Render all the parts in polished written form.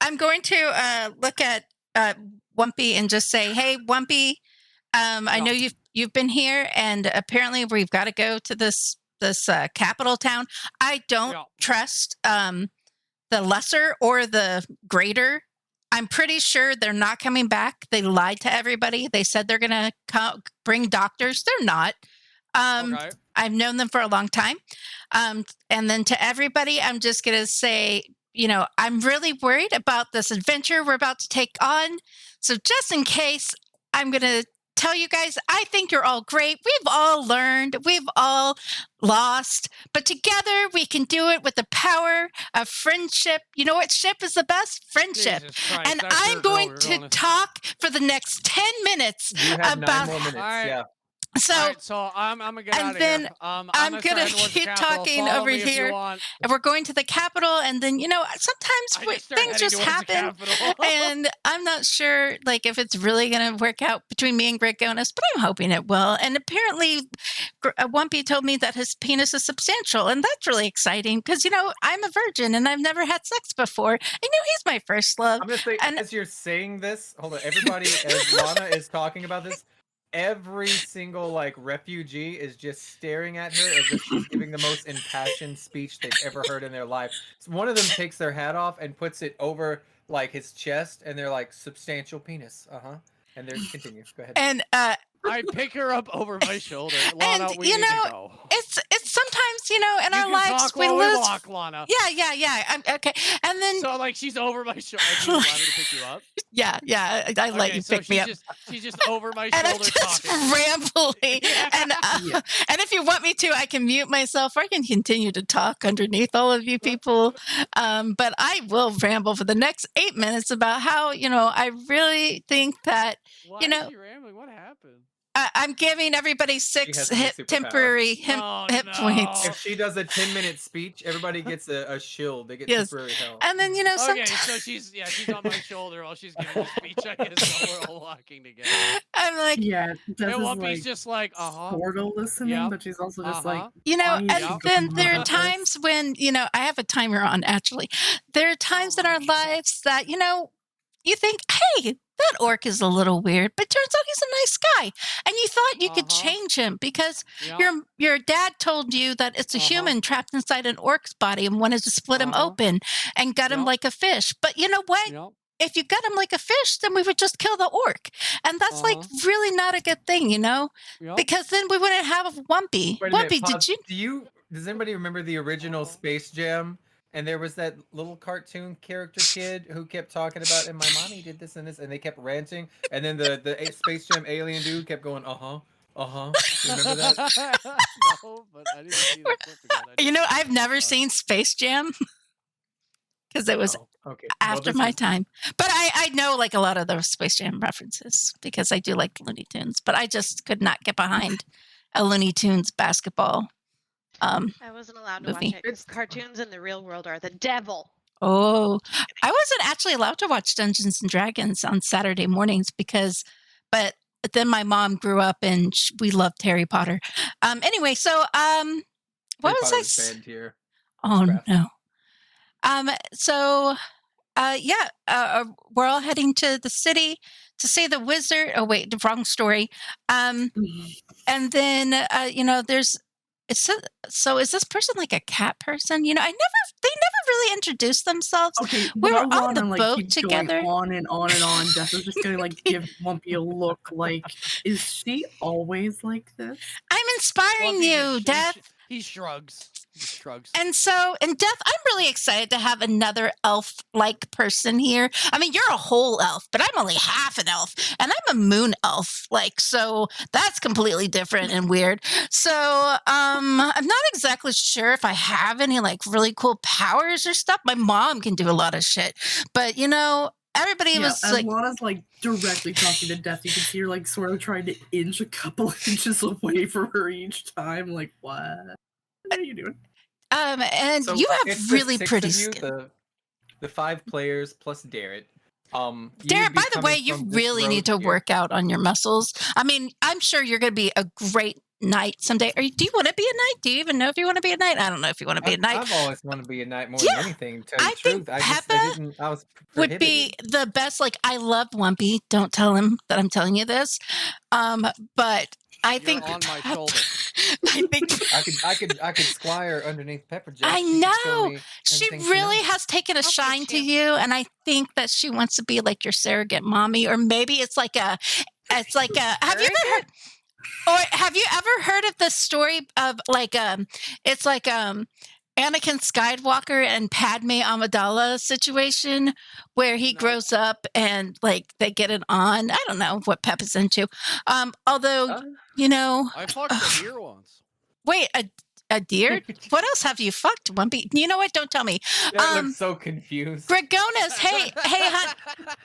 I'm going to look at Wumpy and just say, "Hey, Wumpy, I know you've been here, and apparently we've got to go to this capital town. I don't trust the lesser or the greater. I'm pretty sure they're not coming back. They lied to everybody. They said they're going to bring doctors. They're not. Okay. I've known them for a long time. And then to everybody, I'm just going to say, I'm really worried about this adventure we're about to take on. So just in case, I'm going to tell you guys, I think you're all great. We've all learned, we've all lost, but together we can do it with the power of friendship. You know what ship is the best? Friendship. Christ, and I'm going to talk for the next 10 minutes about 9 more minutes. Yeah. So, I'm gonna get out of then here. I'm gonna keep talking over here, and we're going to the capital. And then sometimes things just happen, and I'm not sure if it's really gonna work out between me and Gregonis, but I'm hoping it will. And apparently, Wumpy told me that his penis is substantial, and that's really exciting because I'm a virgin and I've never had sex before. He's my first love. I'm gonna say, as you're saying this, hold on, everybody, as Lana is talking about this. Every single refugee is just staring at her as if she's giving the most impassioned speech they've ever heard in their life. So one of them takes their hat off and puts it over his chest, and they're like, substantial penis. And they're continue. Go ahead. And I pick her up over my shoulder. Lana, and we need to go. It's sometimes in our lives we lose. Lana. Yeah. I'm okay. And then she's over my shoulder. Do you want me to pick you up? Yeah. I let you pick me up. She's just over my shoulder. And I'm just rambling. And if you want me to, I can mute myself, or I can continue to talk underneath all of you people. But I will ramble for the next 8 minutes about how I really think that Why are you rambling? What happened? I'm giving everybody 6 temporary hit points. If she does a 10-minute speech, everybody gets a shield. They get temporary health. And then okay, so she's on my shoulder while she's giving the speech. I guess while we're all walking together. I'm like, and Wumpy's just like, portal listening, but she's also just like, and then there are times when I have a timer on. Actually, there are times in our lives that you think, hey, that orc is a little weird, but turns out he's a nice guy. And you thought you could change him because your dad told you that it's a human trapped inside an orc's body and wanted to split him open and gut him like a fish. But you know what? If you gut him like a fish, then we would just kill the orc. And that's really not a good thing, because then we wouldn't have Wumpy. Wumpy, does anybody remember the original Space Jam? And there was that little cartoon character kid who kept talking about, and my mommy did this and this, and they kept ranting. And then the Space Jam alien dude kept going, Remember that? No, but I didn't see the clip again. I've never seen Space Jam because it was after my time. But I know a lot of those Space Jam references because I do like Looney Tunes. But I just could not get behind a Looney Tunes basketball. I wasn't allowed to watch it because cartoons in the real world are the devil. Oh, I wasn't actually allowed to watch Dungeons and Dragons on Saturday mornings but then my mom grew up and we loved Harry Potter. Anyway, so what was I saying here? Oh no. We're all heading to the city to see the wizard. Oh wait, the wrong story. And then there's. So is this person like a cat person? They never really introduced themselves. Okay, we were on the boat together. On and on and on. Death is just gonna give Wumpy a look like, is she always like this? I'm inspiring you, Death. He shrugs. And Death, I'm really excited to have another elf-like person here. I mean, you're a whole elf, but I'm only half an elf, and I'm a moon elf. So that's completely different and weird. So I'm not exactly sure if I have any really cool powers or stuff. My mom can do a lot of shit, but everybody was as Lana's directly talking to Death, you can see her sort of trying to inch a couple inches away from her each time. What are you doing? And so you have really pretty skin. The 5 players plus Darrett. you Darren, would be by the way, coming you from this really need to road here. work out on your muscles. I mean, I'm sure you're going to be a great knight someday. Do you want to be a knight? Do you even know if you want to be a knight? I don't know if you want to be a knight. I've always wanted to be a knight more than Yeah, anything. To tell you I the think truth, Peppa I was would prohibited. be the best. Like, I love Wumpy. Don't tell him that I'm telling you this. But I You're think on my Pep- shoulder. I think I could squire underneath Pepper Jack. I She could show know. me She everything really knows. has taken a I'll shine teach to you. you, and I think that she wants to be like your surrogate mommy, or maybe it's like a have you ever heard, or have you ever heard of the story of like it's like Anakin Skywalker and Padme Amidala situation where he No. grows up and like they get it on. I don't know what Pep is into. Although Uh, you know, I fucked a deer once. wait, a deer? What else have you fucked, Wumpy? You know what? Don't tell me. That looks so confused. Gregonis, hey, hon.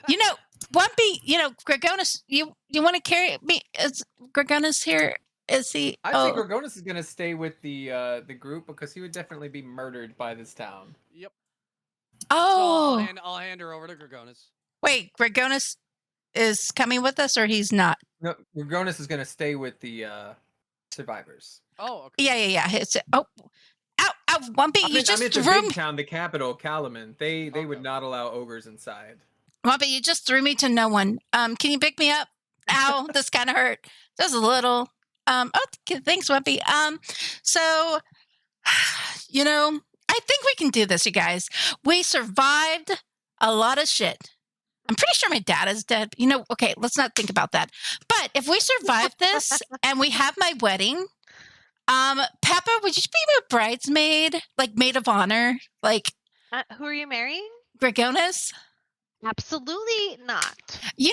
You know, Wumpy, Gregonis, you want to carry me? Is Gregonis here? Is he? I think Gorgonis is gonna stay with the group because he would definitely be murdered by this town. Yep. Oh, So I'll hand her over to Gorgonis. wait, Gregonis is coming with us, or he's not? No, Gorgonis is gonna stay with the survivors. Oh, okay. Yeah. It's ow, Wumpy, I you mean, just it's a threw big me. town, the capital, Kalaman. They would Okay. not allow ogres inside. Wumpy, you just threw me to no one. Can you pick me up? Ow, this kind of hurt. Just a little. Thanks, Wumpy. So, I think we can do this, you guys. We survived a lot of shit. I'm pretty sure my dad is dead. Okay, let's not think about that. But if we survive this and we have my wedding, Peppa, would you be my bridesmaid, like maid of honor, like Who are you marrying? Gregonis? Absolutely not. She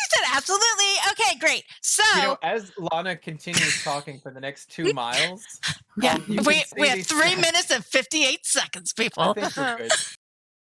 said absolutely. Okay, great. So, As Lana continues talking for the next 2 miles, yeah, you can we see have these 3 tracks. minutes and 58 seconds, I people. think we're good.